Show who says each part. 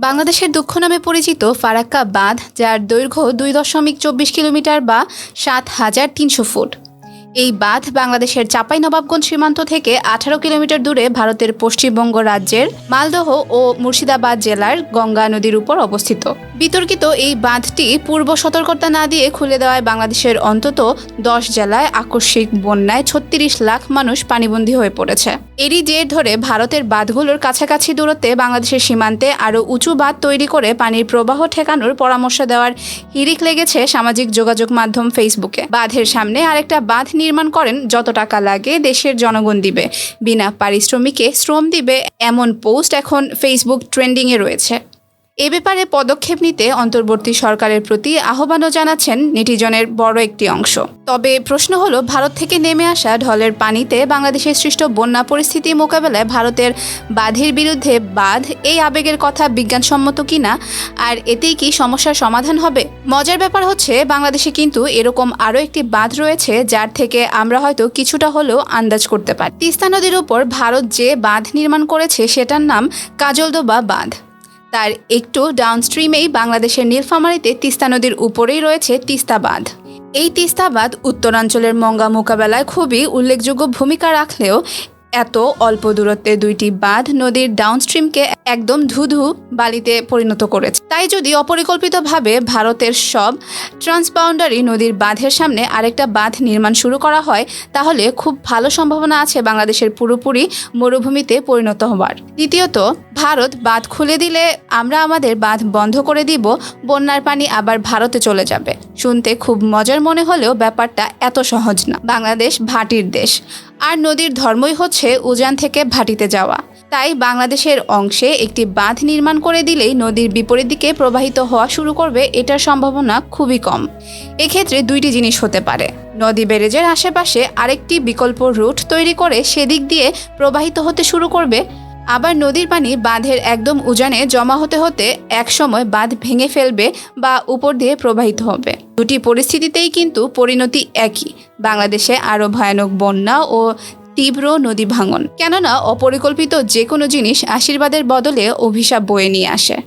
Speaker 1: বাংলাদেশের দুঃখ নামে পরিচিত ফারাক্কা বাঁধ, যার দৈর্ঘ্য 2.24 কিলোমিটার বা 7,300 ফুট। এই বাঁধ বাংলাদেশের চাঁপাইনবাবগঞ্জ সীমান্ত থেকে 18 কিলোমিটার দূরে ভারতের পশ্চিমবঙ্গ রাজ্যের মালদহ ও মুর্শিদাবাদ জেলার গঙ্গা নদীর উপর অবস্থিত। বিতর্কিত এই বাঁধটি পূর্ব সতর্কতা না দিয়ে খুলে দেওয়ায় বাংলাদেশের অন্তত 10 জেলায় আকস্মিক বন্যায় 36 লাখ মানুষ পানিবন্দী হয়ে পড়েছে। এরই জের ধরে ভারতের বাঁধগুলোর কাছাকাছি দূরত্বে বাংলাদেশের সীমান্তে আরও উঁচু বাঁধ তৈরি করে পানির প্রবাহ ঠেকানোর পরামর্শ দেওয়ার হিড়িক লেগেছে সামাজিক যোগাযোগ মাধ্যম ফেসবুকে। বাঁধের সামনে আরেকটা বাঁধ নির্মাণ করেন, যত টাকা লাগে দেশের জনগণ দিবে, বিনা পারিশ্রমিকে শ্রম দিবে, এমন পোস্ট এখন ফেসবুক ট্রেন্ডিংয়ে রয়েছে। এ ব্যাপারে পদক্ষেপ নিতে অন্তর্বর্তী সরকারের প্রতি আহ্বানও জানাচ্ছেন নেটিজনের বড় একটি অংশ। তবে প্রশ্ন হলো, ভারত থেকে নেমে আসা ঢলের পানিতে বাংলাদেশের সৃষ্ট বন্যা পরিস্থিতি মোকাবেলায় ভারতের বাঁধের বিরুদ্ধে বাঁধ, এই আবেগের কথা বিজ্ঞানসম্মত কিনা, আর এতেই কি সমস্যার সমাধান হবে? মজার ব্যাপার হচ্ছে, বাংলাদেশে কিন্তু এরকম আরও একটি বাঁধ রয়েছে যার থেকে আমরা হয়তো কিছুটা হলেও আন্দাজ করতে পারি। তিস্তা নদীর উপর ভারত যে বাঁধ নির্মাণ করেছে সেটার নাম কাজলদোবা বাঁধ। তার একটু ডাউনস্ট্রিমেই বাংলাদেশের নীলফামারীতে তিস্তা নদীর উপরেই রয়েছে তিস্তা বাঁধ। এই তিস্তা বাঁধ উত্তরাঞ্চলের মঙ্গা মোকাবেলায় খুবই উল্লেখযোগ্য ভূমিকা রাখলেও এত অল্প দূরত্বে দুইটি বাঁধ নদীর ডাউনস্ট্রিমকে একদম ধুধু বালিতে পরিণত করেছে। তাই যদি অপরিকল্পিতভাবে ভারতের সব ট্রান্সবাউন্ডারি নদীর বাঁধের সামনে আরেকটা বাঁধ নির্মাণ শুরু করা হয়, তাহলে খুব ভালো সম্ভাবনা আছে বাংলাদেশের পুরোপুরি মরুভূমিতে পরিণত হওয়ার। দ্বিতীয়ত, ভারত বাঁধ খুলে দিলে আমরা আমাদের বাঁধ বন্ধ করে দিব, বন্যার পানি আবার ভারতে চলে যাবে। শুনতে খুব মজার মনে হলেও ব্যাপারটা এত সহজ না। বাংলাদেশ ভাটির দেশ, আর নদীর ধর্মই হচ্ছে উজান থেকে ভাটিতে যাওয়া। তাই বাংলাদেশের অংশে একটি বাঁধ নির্মাণ করে দিলেই নদীর বিপরীত দিকে প্রবাহিত হওয়া শুরু করবে, এটার সম্ভাবনা খুবই কম। এক্ষেত্রে দুইটি জিনিস হতে পারে: নদী ব্যারেজের আশেপাশে আরেকটি বিকল্প রুট তৈরি করে সেদিক দিয়ে প্রবাহিত হতে শুরু করবে, আবার নদীর পানি বাঁধের একদম উজানে জমা হতে হতে একসময় বাঁধ ভেঙে ফেলবে বা উপর দিয়ে প্রবাহিত হবে। দুটি পরিস্থিতিতেই কিন্তু পরিণতি একই, বাংলাদেশে আরও ভয়ানক বন্যা ও তীব্র নদী ভাঙন। কেননা অপরিকল্পিত যে কোনো জিনিস আশীর্বাদের বদলে অভিশাপ বয়ে নিয়ে আসে।